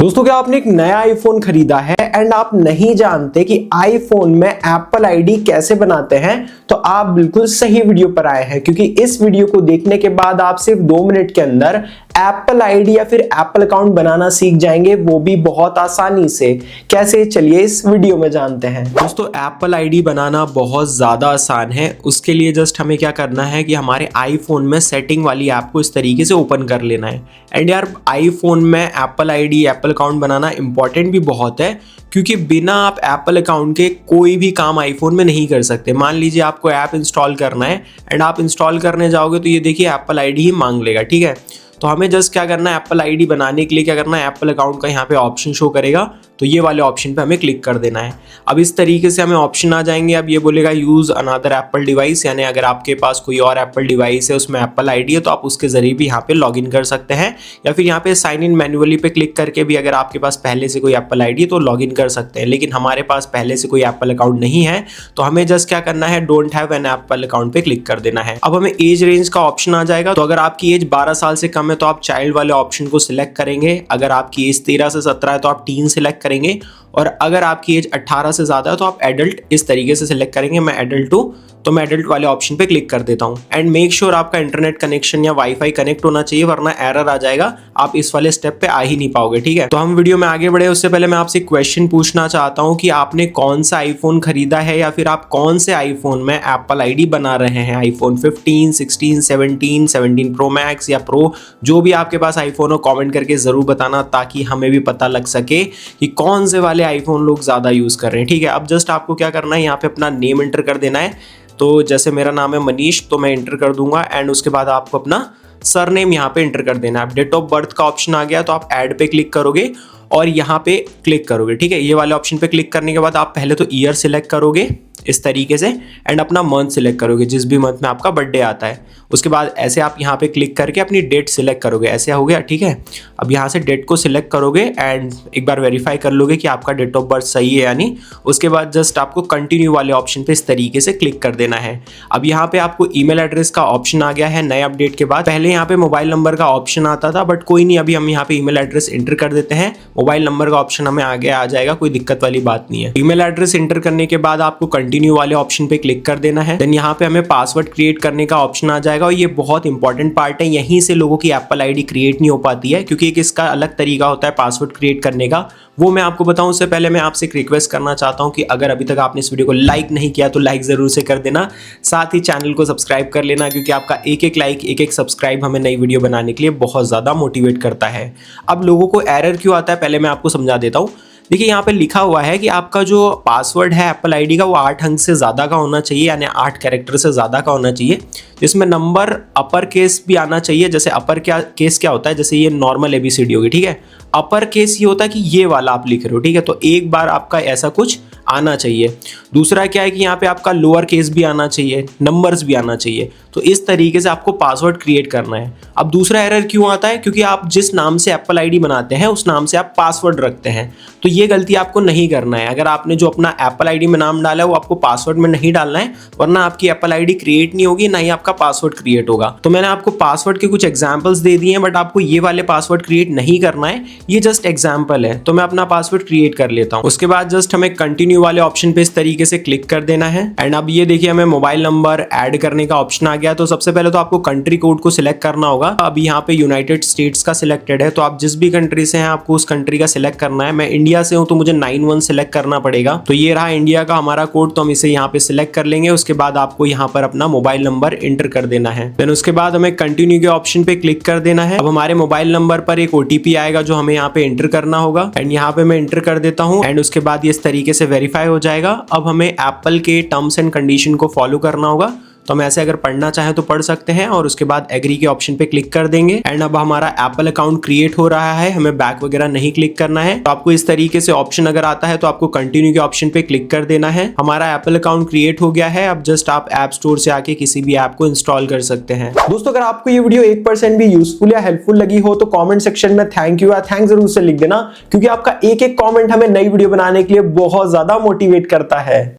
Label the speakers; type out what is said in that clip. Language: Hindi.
Speaker 1: दोस्तों, क्या आपने एक नया आईफोन खरीदा है एंड आप नहीं जानते कि आईफोन में एप्पल आईडी कैसे बनाते हैं? तो आप बिल्कुल सही वीडियो पर आए हैं, क्योंकि इस वीडियो को देखने के बाद आप सिर्फ 2 मिनट के अंदर एप्पल आईडी या फिर एप्पल अकाउंट बनाना सीख जाएंगे, वो भी बहुत आसानी से। कैसे, चलिए इस वीडियो में जानते हैं। दोस्तों, एप्पल आईडी बनाना बहुत ज्यादा आसान है। उसके लिए जस्ट हमें क्या करना है कि हमारे आईफोन में सेटिंग वाली ऐप को इस तरीके से ओपन कर लेना है। एंड यार, आईफोन में एप्पल आईडी एप्पल अकाउंट बनाना इंपॉर्टेंट भी बहुत है, क्योंकि बिना आप एप्पल अकाउंट के कोई भी काम आईफोन में नहीं कर सकते। मान लीजिए आपको ऐप इंस्टॉल करना है एंड आप इंस्टॉल करने जाओगे तो ये देखिए एप्पल आईडी ही मांग लेगा, ठीक है। तो हमें जस्ट क्या करना है, एप्पल आईडी बनाने के लिए क्या करना है, एप्पल अकाउंट का यहाँ पे ऑप्शन शो करेगा, तो ये वाले ऑप्शन पे हमें क्लिक कर देना है। अब इस तरीके से हमें ऑप्शन आ जाएंगे। अब ये बोलेगा यूज अनदर एप्पल डिवाइस, यानी अगर आपके पास कोई और एप्पल डिवाइस है उसमें एप्पल आईडी है तो आप उसके जरिए भी यहाँ पे लॉगिन कर सकते हैं, या फिर यहाँ पे साइन इन मैन्युअली पे क्लिक करके भी अगर आपके पास पहले से कोई एप्पल आईडी है तो लॉगिन कर सकते हैं। लेकिन हमारे पास पहले से कोई एप्पल अकाउंट नहीं है, तो हमें जस्ट क्या करना है, don't have an apple account पे क्लिक कर देना है। अब हमें एज रेंज का ऑप्शन आ जाएगा। तो अगर आपकी एज 12 साल से कम है तो आप चाइल्ड वाले ऑप्शन को सिलेक्ट करेंगे। अगर आपकी एज 13 से 17 है तो आप टीन सिलेक्ट करेंगे, और अगर आपकी एज 18 से ज्यादा है तो आप एडल्ट इस तरीके से सिलेक्ट करेंगे। मैं एडल्ट हूं तो मैं एडल्ट वाले ऑप्शन पे क्लिक कर देता हूं। एंड मेक श्योर आपका इंटरनेट कनेक्शन या वाईफाई कनेक्ट होना चाहिए, वरना एरर आ जाएगा, आप इस वाले स्टेप पे आ ही नहीं पाओगे, ठीक है। तो हम वीडियो में आगे बढ़े उससे पहले मैं आपसे क्वेश्चन पूछना चाहता हूं कि आपने कौन सा आईफोन खरीदा है, या फिर आप कौन से आईफोन में एप्पल आईडी बना रहे हैं। आईफोन 15, 16, 17, 17 प्रो मैक्स या प्रो, जो भी आपके पास आईफोन हो, कॉमेंट करके जरूर बताना, ताकि हमें भी पता लग सके कि कौन से वाले आईफोन लोग ज्यादा यूज कर रहे हैं, ठीक है। अब जस्ट आपको क्या करना है, यहाँ पे अपना नेम एंटर कर देना है। तो जैसे मेरा नाम है मनीष, तो मैं एंटर कर दूंगा। एंड उसके बाद आपको अपना सरनेम यहाँ पे एंटर कर देना है। डेट ऑफ बर्थ का ऑप्शन आ गया तो आप ऐड पे क्लिक करोगे और यहाँ पे क्लिक करोगे, ठीक है। ये वाले ऑप्शन पे क्लिक करने के बाद आप पहले तो ईयर सिलेक्ट करोगे इस तरीके से, एंड अपना मंथ सिलेक्ट करोगे, जिस भी मंथ में आपका बर्थडे आता है। उसके बाद ऐसे आप यहाँ पे क्लिक करके अपनी डेट सिलेक्ट करोगे, ऐसे हो गया, ठीक है। अब यहाँ से डेट को सिलेक्ट करोगे एंड एक बार वेरीफाई कर लोगे कि आपका डेट ऑफ बर्थ सही है यानी। उसके बाद जस्ट आपको कंटिन्यू वाले ऑप्शन पे इस तरीके से क्लिक कर देना है। अब यहाँ पे आपको ईमेल एड्रेस का ऑप्शन आ गया है नए अपडेट के बाद। पहले यहाँ पे मोबाइल नंबर का ऑप्शन आता था, बट कोई नहीं, अभी हम यहाँ पे ईमेल एड्रेस एंटर कर देते हैं। मोबाइल नंबर का ऑप्शन हमें आगे आ जाएगा, कोई दिक्कत वाली बात नहीं है। ईमेल एड्रेस एंटर करने के बाद आपको कंटिन्यू वाले ऑप्शन पे क्लिक कर देना है। देन यहाँ पे हमें पासवर्ड क्रिएट करने का ऑप्शन आ जाएगा, और ये बहुत इंपॉर्टेंट पार्ट है। यहीं से लोगों की एप्पल आईडी क्रिएट नहीं हो पाती है, क्योंकि एक इसका अलग तरीका होता है पासवर्ड क्रिएट करने का, वो मैं आपको बताऊं। उससे पहले मैं आपसे एक रिक्वेस्ट करना चाहता हूं कि अगर अभी तक आपने इस वीडियो को लाइक नहीं किया तो लाइक जरूर से कर देना, साथ ही चैनल को सब्सक्राइब कर लेना, क्योंकि आपका एक एक लाइक, एक एक सब्सक्राइब हमें नई वीडियो बनाने के लिए बहुत ज्यादा मोटिवेट करता है। अब लोगों को एरर क्यों आता है, पहले मैं आपको समझा देता हूं। देखिए, यहाँ पे लिखा हुआ है कि आपका जो पासवर्ड है एप्पल आईडी का वो 8 अंक से ज़्यादा का होना चाहिए, यानी 8 कैरेक्टर से ज़्यादा का होना चाहिए, जिसमें नंबर अपर केस भी आना चाहिए। जैसे अपर केस क्या होता है, जैसे ये नॉर्मल ABCD होगी, ठीक है। अपर केस ये होता है कि ये वाला आप लिख रहे हो, ठीक है। तो एक बार आपका ऐसा कुछ आना चाहिए। दूसरा क्या है कि यहाँ पे आपका लोअर केस भी आना चाहिए, नंबर्स भी आना चाहिए। तो इस तरीके से आपको पासवर्ड क्रिएट करना है। अब दूसरा एरर क्यों आता है, क्योंकि आप जिस नाम से एप्पल आईडी बनाते हैं उस नाम से आप पासवर्ड रखते हैं, तो ये गलती आपको नहीं करना है। अगर आपने जो अपना एप्पल आईडी में नाम डाला है वो आपको पासवर्ड में नहीं डालना है, वरना आपकी एप्पल आईडी क्रिएट नहीं होगी, ना ही आपका पासवर्ड क्रिएट होगा। तो मैंने आपको पासवर्ड के कुछ एग्जांपल्स दे दिए हैं, बट आपको ये वाले पासवर्ड क्रिएट नहीं करना है, ये जस्ट एग्जांपल है। तो मैं अपना पासवर्ड क्रिएट कर लेता हूँ। उसके बाद जस्ट हमें कंटिन्यू वाले ऑप्शन पे इस तरीके से क्लिक कर देना है। एंड अब ये देखिए, हमें मोबाइल नंबर ऐड करने का ऑप्शन आ गया। तो सबसे पहले तो आपको कंट्री कोड को सिलेक्ट करना होगा। अभी यहाँ पे यूनाइटेड स्टेट्स का सिलेक्टेड है, तो आप जिस भी कंट्री से हैं आपको उस कंट्री का सिलेक्ट करना है। मैं इंडिया से हूँ तो मुझे 91 सिलेक्ट करना पड़ेगा। तो ये रहा इंडिया का हमारा कोड, तो हम इसे यहाँ पे सिलेक्ट कर लेंगे। उसके बाद आपको यहाँ पर अपना मोबाइल नंबर एंटर कर देना है। देन उसके बाद हमें कंटिन्यू के ऑप्शन पे क्लिक कर देना है। अब हमारे मोबाइल नंबर पर एक OTP आएगा जो हमें यहाँ पे एंटर करना होगा, एंड यहाँ पे मैं एंटर कर देता हूँ। एंड उसके बाद ये इस तरीके से वेरीफाई हो जाएगा। अब हमें एप्पल के टर्म्स एंड कंडीशन को फॉलो करना होगा। तो हम ऐसे अगर पढ़ना चाहें तो पढ़ सकते हैं, और उसके बाद एग्री के ऑप्शन पे क्लिक कर देंगे। एंड अब हमारा एप्पल अकाउंट क्रिएट हो रहा है, हमें बैक वगैरह नहीं क्लिक करना है। तो आपको इस तरीके से ऑप्शन अगर आता है तो आपको कंटिन्यू के ऑप्शन पे क्लिक कर देना है। हमारा एप्पल अकाउंट क्रिएट हो गया है। अब जस्ट आप ऐप स्टोर से आके किसी भी ऐप को इंस्टॉल कर सकते हैं। दोस्तों, अगर आपको ये वीडियो 1% भी यूजफुल या हेल्पफुल लगी हो तो कॉमेंट सेक्शन में थैंक यू या थैंक जरूर से लिख देना, क्योंकि आपका एक एक कॉमेंट हमें नई वीडियो बनाने के लिए बहुत ज्यादा मोटिवेट करता है।